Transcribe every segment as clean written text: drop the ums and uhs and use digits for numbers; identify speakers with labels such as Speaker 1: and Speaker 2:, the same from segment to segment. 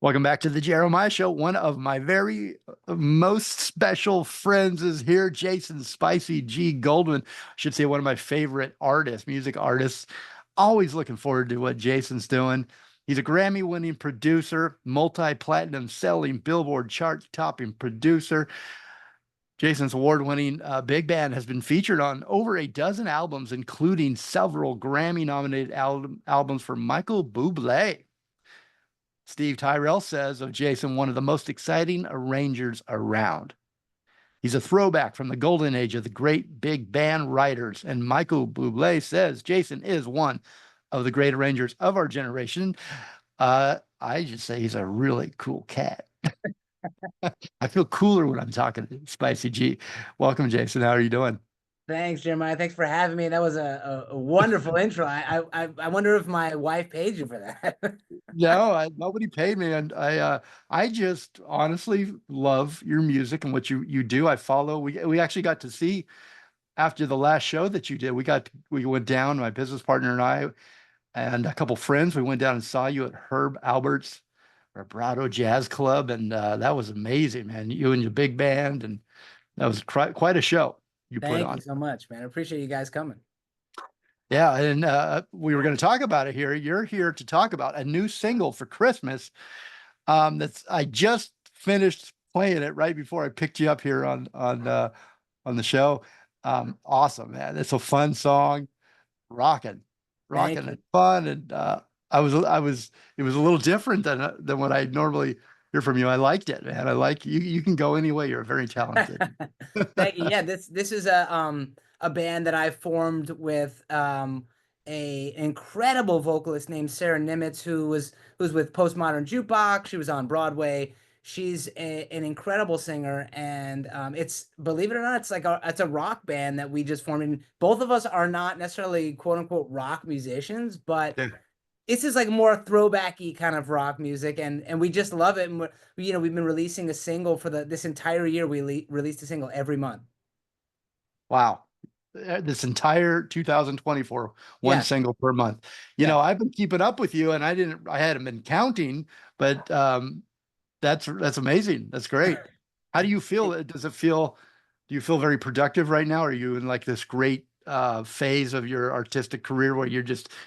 Speaker 1: Welcome back to the Jeremiah Show. One of my very most special friends is here, Jason Spicy G. Goldman. I should say one of my favorite artists, music artists. Always looking forward to what Jason's doing. He's a Grammy winning producer, multi platinum selling, Billboard chart topping producer. Jason's award winning big band has been featured on over a dozen albums, including several Grammy nominated albums for Michael Bublé. Steve Tyrell says of Jason, one of the most exciting arrangers around. He's a throwback from the golden age of the great big band writers. And Michael Bublé says Jason is one of the great arrangers of our generation. I just say he's a really cool cat. I feel cooler when I'm talking to Spicy G. Welcome, Jason. How are you doing?
Speaker 2: Thanks, Jeremiah. Thanks for having me. That was a wonderful intro. I wonder if my wife paid you for that.
Speaker 1: No, nobody paid me, and I just honestly love your music and what you do. I follow. We actually got to see after the last show that you did. We went down, my business partner and I, and a couple friends. We went down and saw you at Herb Albert's Vibrato Jazz Club, and that was amazing, man. You and your big band, and that was quite a show you put
Speaker 2: Thank you
Speaker 1: on.
Speaker 2: so much, man. I appreciate you guys coming.
Speaker 1: Yeah, and we were going to talk about it here. You're here to talk about a new single for Christmas. That's I just finished playing it right before I picked you up here on the show. Awesome, man. It's a fun song, rocking,
Speaker 2: Thank
Speaker 1: rocking
Speaker 2: you.
Speaker 1: and fun. And it was a little different than what I normally hear from you. I liked it, man. I like you. You can go anyway. You're very talented.
Speaker 2: Thank you. Yeah, this is a band that I formed with a incredible vocalist named Sara Niemietz who's with Postmodern Jukebox. She was on Broadway. She's an incredible singer, and it's, believe it or not, it's a rock band that we just formed. And both of us are not necessarily quote unquote rock musicians, but
Speaker 1: Yeah.
Speaker 2: this is like more throwbacky kind of rock music, and we just love it. And we've been releasing a single for this entire year. We released a single every month.
Speaker 1: Wow. This entire 2024, one
Speaker 2: Yeah,
Speaker 1: single per month. You
Speaker 2: yeah.
Speaker 1: know, I've been keeping up with you and I hadn't been counting, but that's amazing. That's great. How do you feel? Do you feel very productive right now? Are you in like this great phase of your artistic career where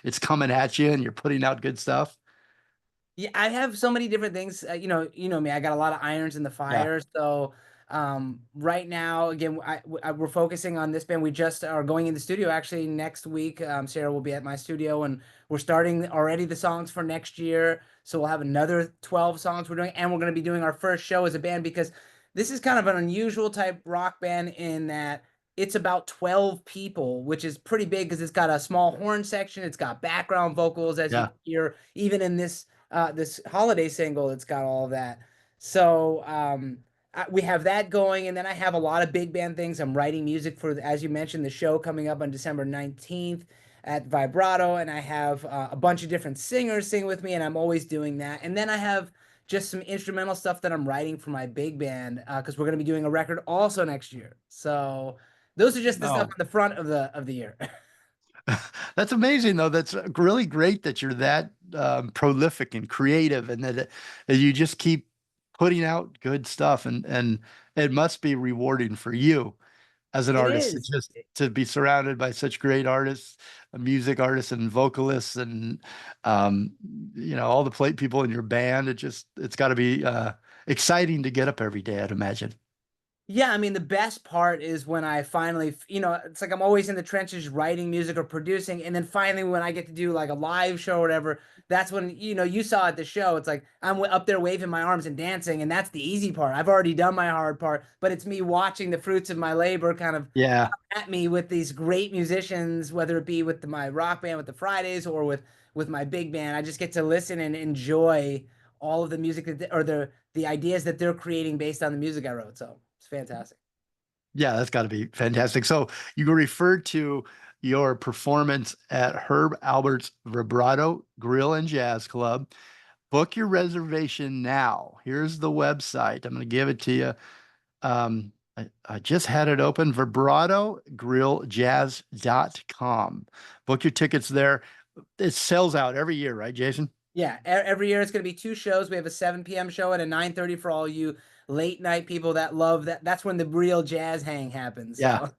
Speaker 1: it's coming at you and you're putting out good stuff?
Speaker 2: Yeah, I have so many different things. You know me. I got a lot of irons in the
Speaker 1: Yeah.
Speaker 2: fire. So, right now, again, we're focusing on this band. We just are going in the studio actually next week. Sarah will be at my studio, and we're starting already the songs for next year. So we'll have another 12 songs we're doing, and we're going to be doing our first show as a band because this is kind of an unusual type rock band in that it's about 12 people, which is pretty big because it's got a small horn section, it's got background vocals, as you
Speaker 1: Yeah.
Speaker 2: can hear, even in this holiday single. It's got all of that. So we have that going, and then I have a lot of big band things. I'm writing music for, as you mentioned, the show coming up on December 19th at Vibrato, and I have a bunch of different singers sing with me, and I'm always doing that. And then I have just some instrumental stuff that I'm writing for my big band because we're going to be doing a record also next year. So those are just the stuff
Speaker 1: No.
Speaker 2: on the front of the year.
Speaker 1: That's amazing, though. That's really great that you're that prolific and creative, and that you just keep putting out good stuff. And it must be rewarding for you as an
Speaker 2: It
Speaker 1: artist
Speaker 2: is.
Speaker 1: to be surrounded by such great artists, music artists, and vocalists, and all the plate people in your band. It's got to be exciting to get up every day, I'd imagine.
Speaker 2: Yeah, I mean, the best part is when I finally, it's like I'm always in the trenches writing music or producing. And then finally, when I get to do like a live show or whatever, that's when, you saw at the show, it's like I'm up there waving my arms and dancing. And that's the easy part. I've already done my hard part, but it's me watching the fruits of my labor kind of
Speaker 1: Yeah.
Speaker 2: at me with these great musicians, whether it be with my rock band with the Fridays or with my big band. I just get to listen and enjoy all of the music or the ideas that they're creating based on the music I wrote. So it's fantastic.
Speaker 1: Yeah, that's got to be fantastic. So you referred to your performance at Herb Albert's Vibrato Grill and Jazz Club. Book your reservation now. Here's the website. I'm going to give it to you. I just had it open, vibratogrilljazz.com. Book your tickets there. It sells out every year, right, Jason?
Speaker 2: Yeah, every year it's going to be two shows. We have a 7 p.m. show and a 9:30 for all you late night people that love that. That's when the real jazz hang happens.
Speaker 1: Yeah.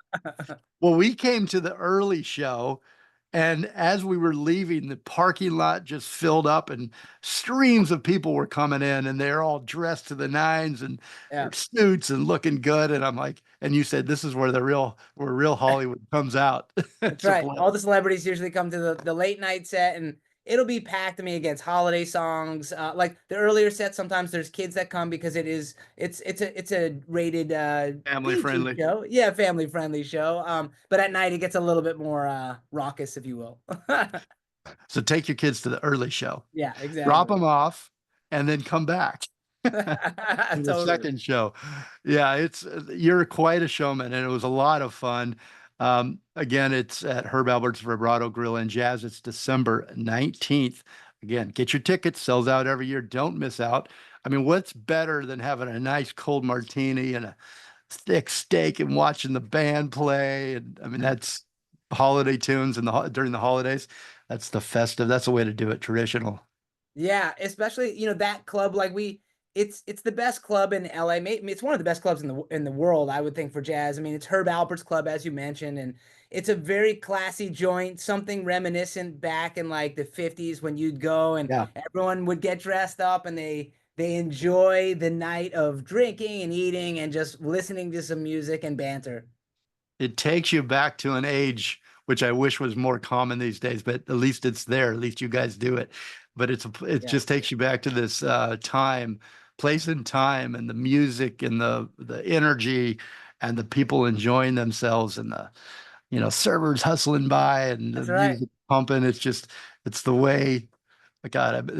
Speaker 2: So
Speaker 1: Well, we came to the early show, and as we were leaving, the parking lot just filled up, and streams of people were coming in, and they're all dressed to the nines and
Speaker 2: yeah,
Speaker 1: their suits and looking good. And I'm like, and you said this is where real Hollywood comes out.
Speaker 2: that's
Speaker 1: It's a
Speaker 2: right.
Speaker 1: play.
Speaker 2: All the celebrities usually come to the late night set, and it'll be packed. I mean, against holiday songs, like the earlier sets. Sometimes there's kids that come because it's a rated
Speaker 1: Family
Speaker 2: PG
Speaker 1: friendly.
Speaker 2: show. Yeah, family friendly show. But at night it gets a little bit more raucous, if you will.
Speaker 1: So take your kids to the early show,
Speaker 2: Yeah,
Speaker 1: drop
Speaker 2: exactly.
Speaker 1: them off, and then come back to the
Speaker 2: Totally.
Speaker 1: second show. Yeah, it's you're quite a showman, and it was a lot of fun. Again, it's at Herb Albert's Vibrato Grill and Jazz. It's December 19th. Again, get your tickets, sells out every year. Don't miss out. I mean, what's better than having a nice cold martini and a thick steak and watching the band play? And I mean, that's holiday tunes and during the holidays. That's the festive. That's the way to do it. Traditional.
Speaker 2: Yeah, especially that club like it's the best club in LA. It's one of the best clubs in the world, I would think, for jazz. I mean, it's Herb Alpert's club, as you mentioned, and it's a very classy joint, something reminiscent back in like the 50s when you'd go and
Speaker 1: Yeah.
Speaker 2: everyone would get dressed up and they enjoy the night of drinking and eating and just listening to some music and banter.
Speaker 1: It takes you back to an age which I wish was more common these days, but at least it's there. At least you guys do it. But it
Speaker 2: Yeah,
Speaker 1: just takes you back to this time, place and time, and the music and the energy and the people enjoying themselves and the servers hustling by and the
Speaker 2: that's right.
Speaker 1: music pumping. It's the way. God,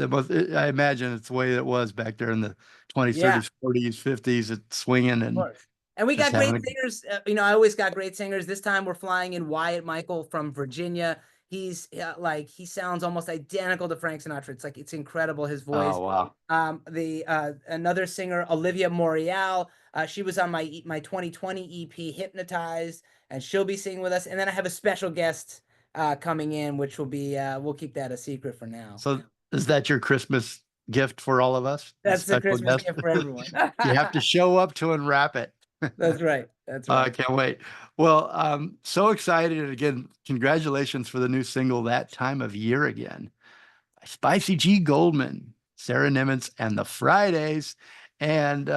Speaker 1: I imagine it's the way it was back there in the 20s,
Speaker 2: Yeah.
Speaker 1: 30s, 40s, 50s. It's swinging and
Speaker 2: Course. And we
Speaker 1: just
Speaker 2: got
Speaker 1: having
Speaker 2: great
Speaker 1: a
Speaker 2: singers. I always got great singers. This time we're flying in Wyatt Michael from Virginia. He's like he sounds almost identical to Frank Sinatra. It's incredible his voice.
Speaker 1: oh wow.
Speaker 2: The another singer Olivia Morial. She was on my 2020 EP Hypnotized, and she'll be singing with us. And then I have a special guest coming in, which will be we'll keep that a secret for now.
Speaker 1: So is that your Christmas gift for all of us? The
Speaker 2: That's the
Speaker 1: special
Speaker 2: Christmas
Speaker 1: guest?
Speaker 2: gift for everyone.
Speaker 1: You have to show up to unwrap it.
Speaker 2: That's right. That's
Speaker 1: I
Speaker 2: right.
Speaker 1: can't wait. Well, so excited. And again, congratulations for the new single, That Time of Year Again. Spicy G Goldman, Sara Niemietz, and the Fridays. And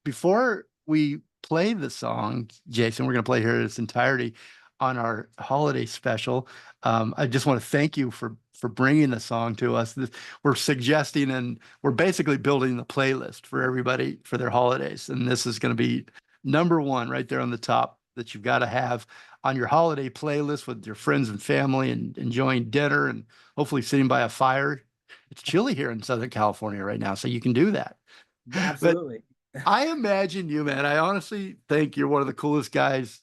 Speaker 1: before we play the song, Jason, we're going to play here in its entirety on our holiday special. I just want to thank you for bringing the song to us. We're suggesting and we're basically building the playlist for everybody for their holidays, and this is going to be number one right there on the top that you've got to have on your holiday playlist with your friends and family and enjoying dinner and hopefully sitting by a fire. It's chilly here in Southern California right now, so you can do that. But
Speaker 2: Absolutely.
Speaker 1: I imagine you, man. I honestly think you're one of the coolest guys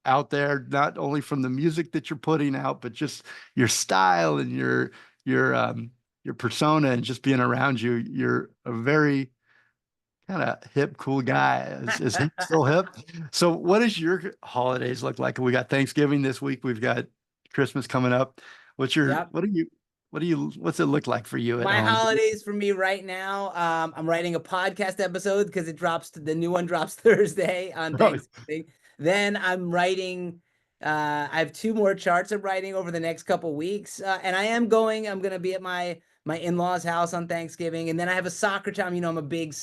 Speaker 1: out there, not only from the music that you're putting out, but just your style and your persona and just being around you. You're a very kind of hip, cool guy. Is he still hip? So what does your holidays look like? We got Thanksgiving this week. We've got Christmas coming up.
Speaker 2: Yep.
Speaker 1: What's it look like for you at
Speaker 2: My
Speaker 1: home?
Speaker 2: holidays for me right now, I'm writing a podcast episode because the new one drops Thursday on
Speaker 1: Oh,
Speaker 2: Thanksgiving. Then I'm writing, I have two more charts I'm writing over the next couple weeks. And I'm going to be at my in-laws house on Thanksgiving. And then I have a soccer time. I'm a big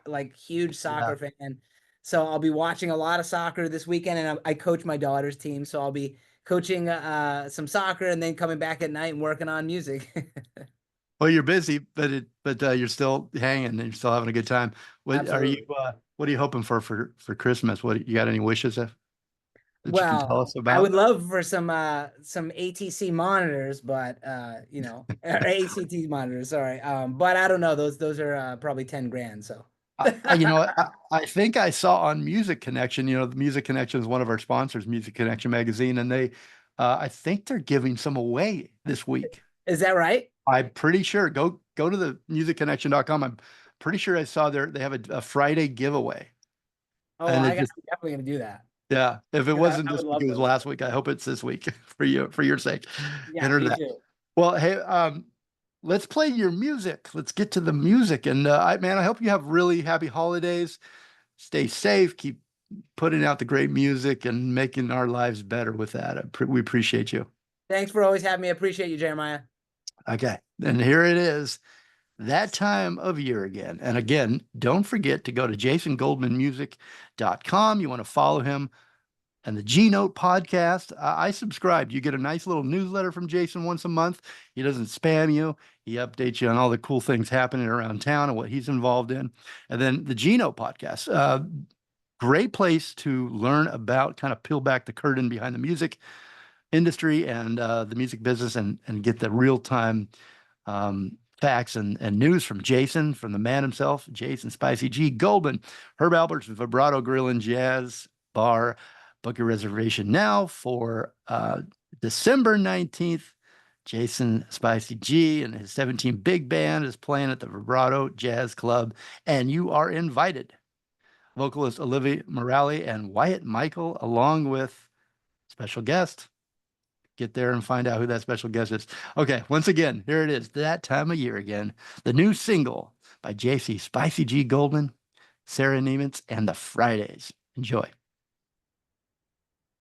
Speaker 2: like huge
Speaker 1: yeah.
Speaker 2: soccer fan. So I'll be watching a lot of soccer this weekend, and I coach my daughter's team. So I'll be coaching some soccer and then coming back at night and working on music.
Speaker 1: Well, you're busy, but you're still hanging and you're still having a good time.
Speaker 2: Absolutely.
Speaker 1: What are you hoping for Christmas? What you got any wishes that you can tell
Speaker 2: Well,
Speaker 1: us
Speaker 2: I would
Speaker 1: about?
Speaker 2: love for some ATC monitors, but or ACT monitors, sorry. But I don't know. Those are probably 10 grand. So
Speaker 1: I think I saw on Music Connection, the Music Connection is one of our sponsors, Music Connection magazine, and I think they're giving some away this week.
Speaker 2: is that right?
Speaker 1: I'm pretty sure. Go to the musicconnection.com. I'm pretty sure I saw they have a Friday giveaway.
Speaker 2: Oh,
Speaker 1: And it
Speaker 2: I'm
Speaker 1: just
Speaker 2: definitely gonna do that
Speaker 1: yeah, if it
Speaker 2: because
Speaker 1: wasn't
Speaker 2: I
Speaker 1: this
Speaker 2: would
Speaker 1: week, it
Speaker 2: love
Speaker 1: was
Speaker 2: those.
Speaker 1: last week. I hope it's this week for your sake.
Speaker 2: Yeah,
Speaker 1: Enter
Speaker 2: me
Speaker 1: that.
Speaker 2: too.
Speaker 1: Well, hey, let's play your music. Let's get to the music. And man, I hope you have really happy holidays. Stay safe. Keep putting out the great music and making our lives better with that. We appreciate you.
Speaker 2: Thanks for always having me. I appreciate you, Jeremiah.
Speaker 1: Okay. And here it is, that time of year again. And again, don't forget to go to jasongoldmanmusic.com. You want to follow him and the G Note podcast. I subscribed. You get a nice little newsletter from Jason once a month. He doesn't spam you. He updates you on all the cool things happening around town and what he's involved in. And then the G Note podcast, great place to learn about, kind of peel back the curtain behind the music industry and the music business, and get the real time facts and news from Jason, from the man himself, Jason Spicy G Goldman. Herb Alpert's Vibrato Grill and Jazz Bar. Book your reservation now for December 19th. Jason Spicy G and his 17 big band is playing at the Vibrato Jazz Club, and you are invited. Vocalist Olivia Morale and Wyatt Michael, along with special guest. Get there and find out who that special guest is. Okay, once again, here it is, that time of year again. The new single by JC Spicy G Goldman, Sara Niemietz, and the Fridays. Enjoy.